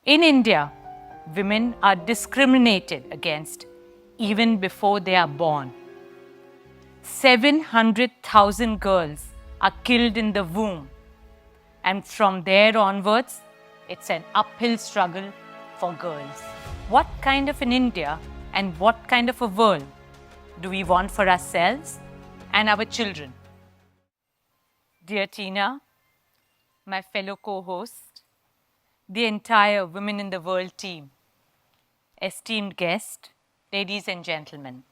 In India, women are discriminated against even before they are born. 700,000 girls are killed in the womb, and from there onwards, it's an uphill struggle for girls. What kind of an India and what kind of a world do we want for ourselves and our children? Dear Tina, my fellow co-host, the entire Women in the World team, esteemed guest, ladies and gentlemen.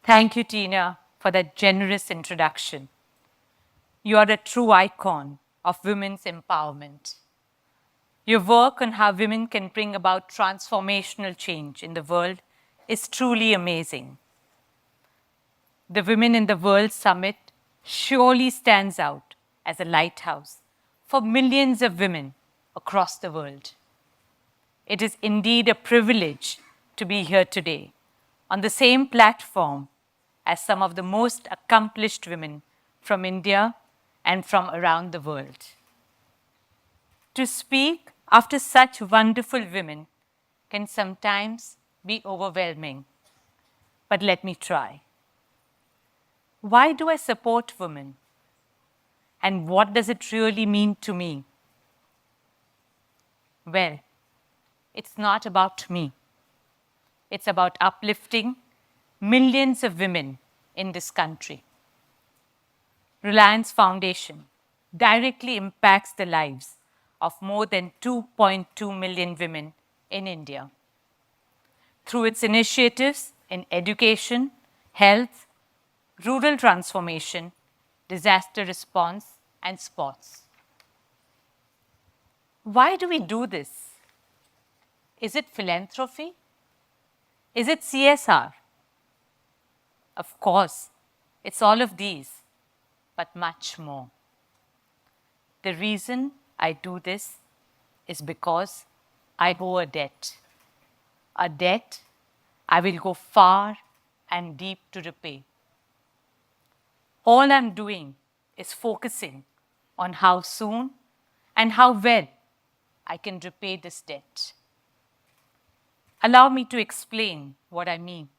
Thank you, Tina, for that generous introduction. You are a true icon of women's empowerment. Your work on how women can bring about transformational change in the world is truly amazing. The Women in the World Summit surely stands out as a lighthouse for millions of women across the world. It is indeed a privilege to be here today on the same platform as some of the most accomplished women from India and from around the world. To speak after such wonderful women can sometimes be overwhelming, but let me try. Why do I support women? And what does it really mean to me? Well, it's not about me. It's about uplifting millions of women in this country. Reliance Foundation directly impacts the lives of more than 2.2 million women in India. Through its initiatives in education, health, rural transformation, disaster response, and sports. Why do we do this? Is it philanthropy? Is it CSR? Of course, it's all of these, but much more. The reason I do this is because I owe a debt I will go far and deep to repay. All I'm doing is focusing on how soon and how well I can repay this debt. Allow me to explain what I mean.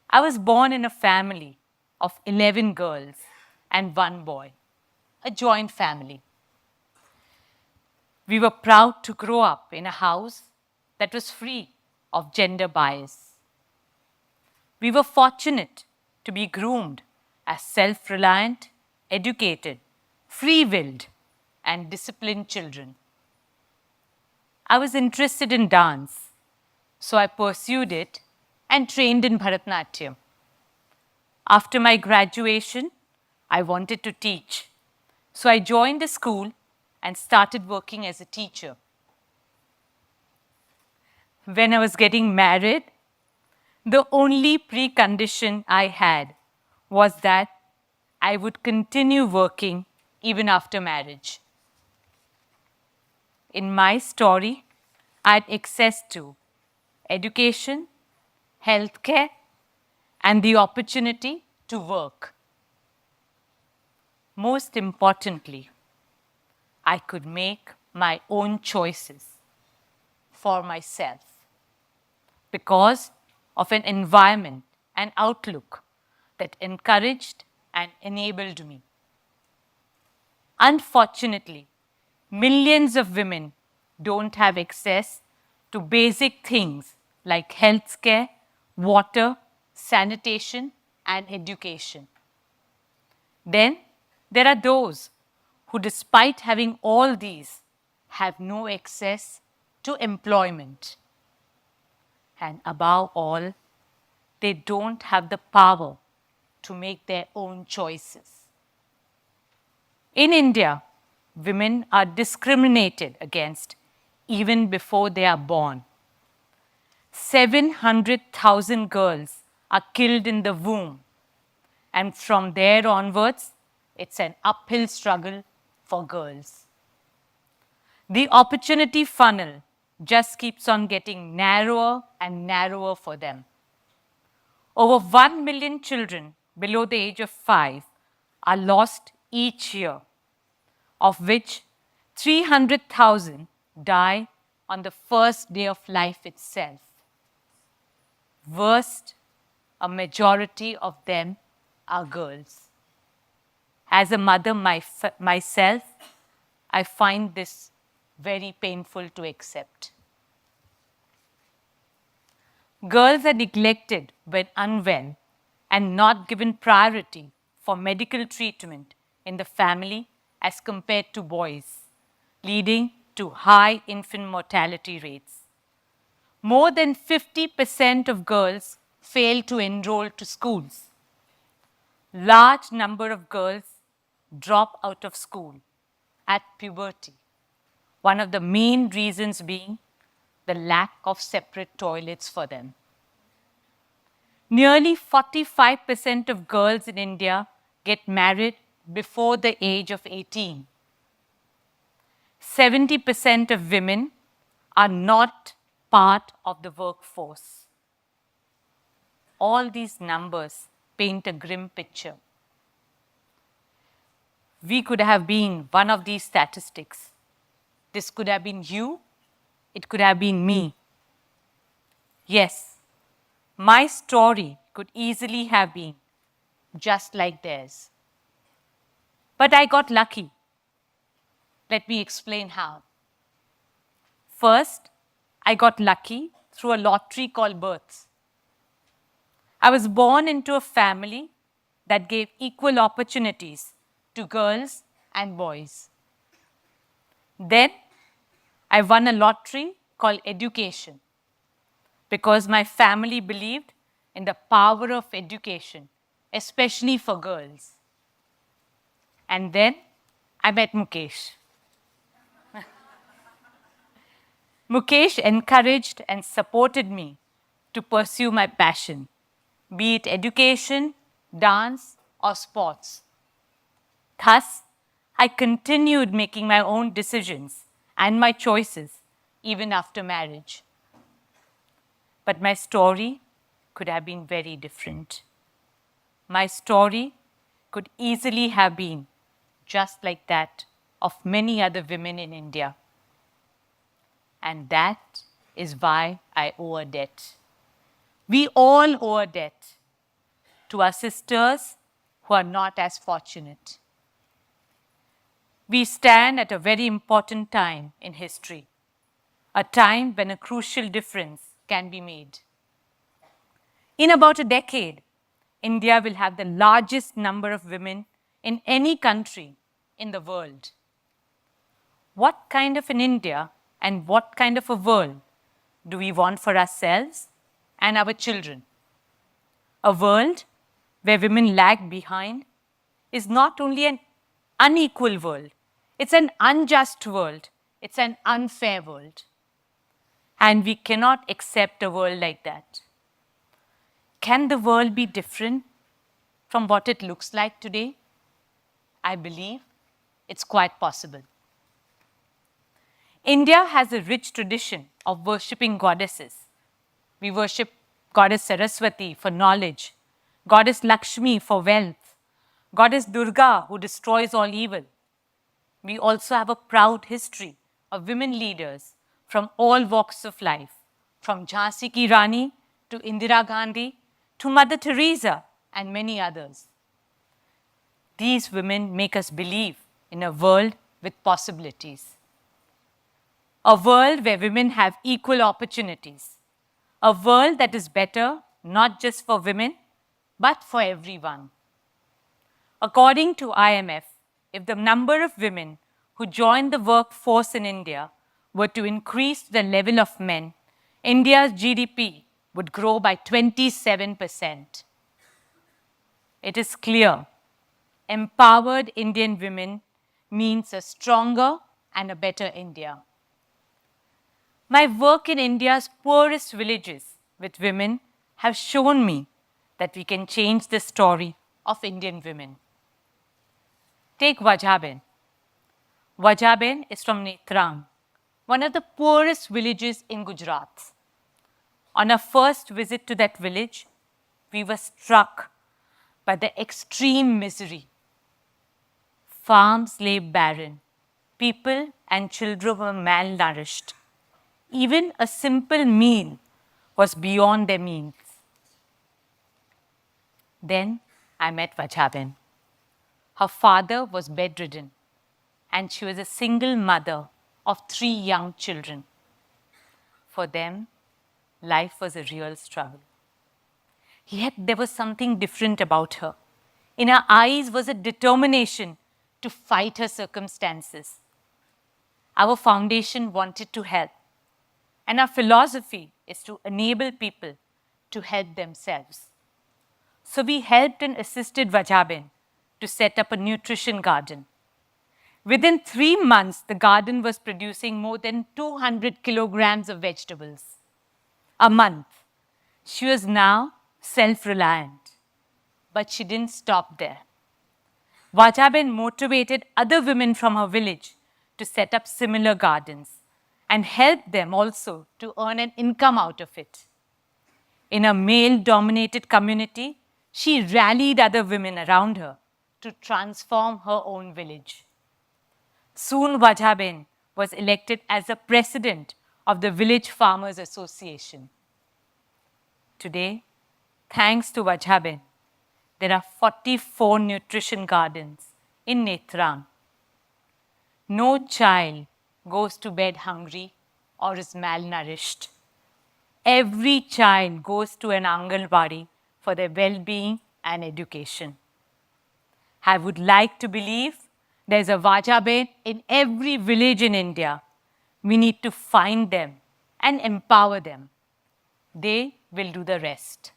I was born in a family of 11 girls and 1 boy, a joint family. We were proud to grow up in a house that was free of gender bias. We were fortunate to be groomed as self-reliant, educated, free-willed, and disciplined children. I was interested in dance, so I pursued it and trained in Bharatanatyam. After my graduation, I wanted to teach, so I joined a school and started working as a teacher. When I was getting married, the only precondition I had was that I would continue working even after marriage. In my story, I had access to education, healthcare, and the opportunity to work. Most importantly, I could make my own choices for myself because of an environment and outlook that encouraged and enabled me. Unfortunately, millions of women don't have access to basic things like healthcare, water, sanitation, and education. Then there are those who, despite having all these, have no access to employment. And above all, they don't have the power to make their own choices. In India, women are discriminated against even before they are born. 700,000 girls are killed in the womb, and from there onwards, it's an uphill struggle for girls. The opportunity funnel just keeps on getting narrower and narrower for them. Over 1 million children below the age of 5 are lost each year, of which 300,000 die on the first day of life itself. Worst, a majority of them are girls. As a mother myself, I find this very painful to accept. Girls are neglected when unwell and not given priority for medical treatment in the family as compared to boys, leading to high infant mortality rates. More than 50% of girls fail to enroll to schools. Large number of girls drop out of school at puberty. One of the main reasons being the lack of separate toilets for them. Nearly 45% of girls in India get married before the age of 18. 70% of women are not part of the workforce. All these numbers paint a grim picture. We could have been one of these statistics. This could have been you, it could have been me. Yes, my story could easily have been just like theirs. But I got lucky. Let me explain how. First, I got lucky through a lottery called births. I was born into a family that gave equal opportunities to girls and boys. Then, I won a lottery called education because my family believed in the power of education, especially for girls. And then, I met Mukesh. Mukesh encouraged and supported me to pursue my passion, be it education, dance, or sports. Thus, I continued making my own decisions and my choices even after marriage. But my story could have been very different. My story could easily have been just like that of many other women in India. And that is why I owe a debt. We all owe a debt to our sisters who are not as fortunate. We stand at a very important time in history, a time when a crucial difference can be made. In about a decade, India will have the largest number of women in any country in the world. What kind of an India and what kind of a world do we want for ourselves and our children? A world where women lag behind is not only an unequal world, it's an unjust world, it's an unfair world. And we cannot accept a world like that. Can the world be different from what it looks like today? I believe it's quite possible. India has a rich tradition of worshipping goddesses. We worship Goddess Saraswati for knowledge, Goddess Lakshmi for wealth, Goddess Durga who destroys all evil. We also have a proud history of women leaders from all walks of life, from Jhansi Ki Rani to Indira Gandhi to Mother Teresa and many others. These women make us believe in a world with possibilities. A world where women have equal opportunities. A world that is better not just for women, but for everyone. According to IMF, if the number of women who join the workforce in India were to increase to the level of men, India's GDP would grow by 27%. It is clear, empowered Indian women means a stronger and a better India. My work in India's poorest villages with women have shown me that we can change the story of Indian women. Take Wajhaben. Wajhaben is from Netrang, one of the poorest villages in Gujarat. On our first visit to that village, we were struck by the extreme misery. Farms lay barren. People and children were malnourished. Even a simple meal was beyond their means. Then I met Vajaben. Her father was bedridden, and she was a single mother of 3 young children. For them, life was a real struggle. Yet there was something different about her. In her eyes was a determination to fight her circumstances. Our foundation wanted to help, and our philosophy is to enable people to help themselves. So we helped and assisted Vajaben to set up a nutrition garden. Within 3 months, the garden was producing more than 200 kilograms of vegetables a month. She was now self-reliant, but she didn't stop there. Vajaben motivated other women from her village to set up similar gardens and helped them also to earn an income out of it. In a male-dominated community, she rallied other women around her to transform her own village. Soon Vajaben was elected as the president of the Village Farmers Association. Today, thanks to Vajaben, there are 44 nutrition gardens in Netrang. No child goes to bed hungry or is malnourished. Every child goes to an Anganwadi for their well-being and education. I would like to believe there's a Vajaben in every village in India. We need to find them and empower them. They will do the rest.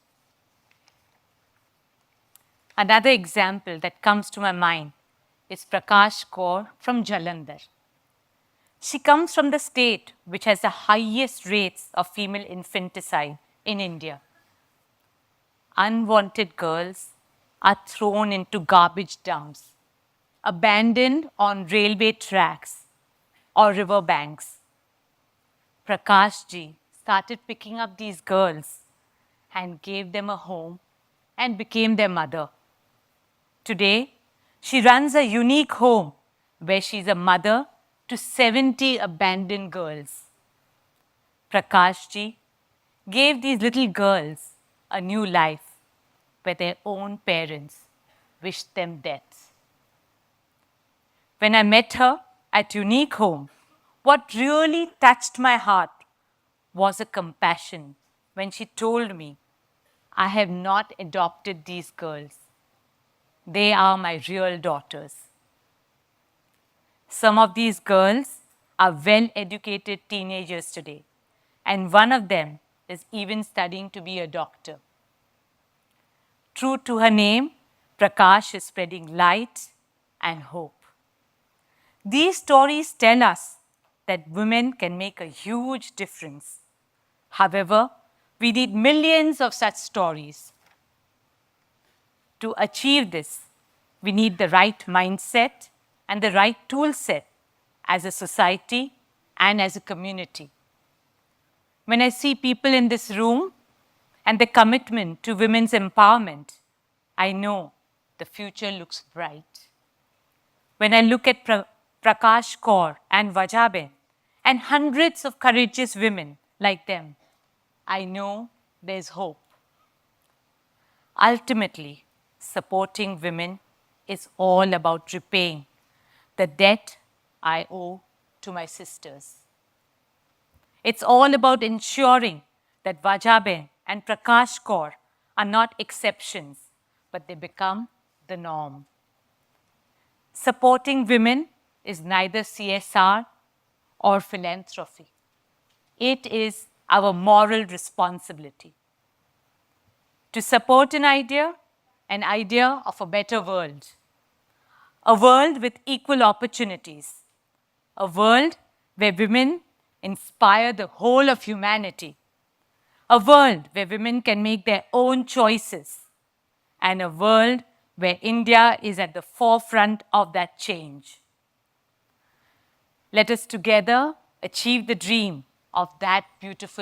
Another example that comes to my mind is Prakash Kaur from Jalandhar. She comes from the state which has the highest rates of female infanticide in India. Unwanted girls are thrown into garbage dumps, abandoned on railway tracks or river banks. Prakash ji started picking up these girls and gave them a home and became their mother. Today, she runs a unique home where she's a mother to 70 abandoned girls. Prakash ji gave these little girls a new life where their own parents wished them death. When I met her at Unique Home, what really touched my heart was a compassion when she told me, I have not adopted these girls. They are my real daughters. Some of these girls are well-educated teenagers today, and one of them is even studying to be a doctor. True to her name, Prakash is spreading light and hope. These stories tell us that women can make a huge difference. However, we need millions of such stories. To achieve this, we need the right mindset and the right tool set as a society and as a community. When I see people in this room and the commitment to women's empowerment, I know the future looks bright. When I look at Prakash Kaur and Vajaben and hundreds of courageous women like them, I know there's hope. Ultimately, supporting women is all about repaying the debt I owe to my sisters. It's all about ensuring that Vajaben and Prakash Kaur are not exceptions, but they become the norm. Supporting women is neither CSR or philanthropy. It is our moral responsibility to support an idea of a better world, a world with equal opportunities, a world where women inspire the whole of humanity, a world where women can make their own choices, and a world where India is at the forefront of that change. Let us together achieve the dream of that beautiful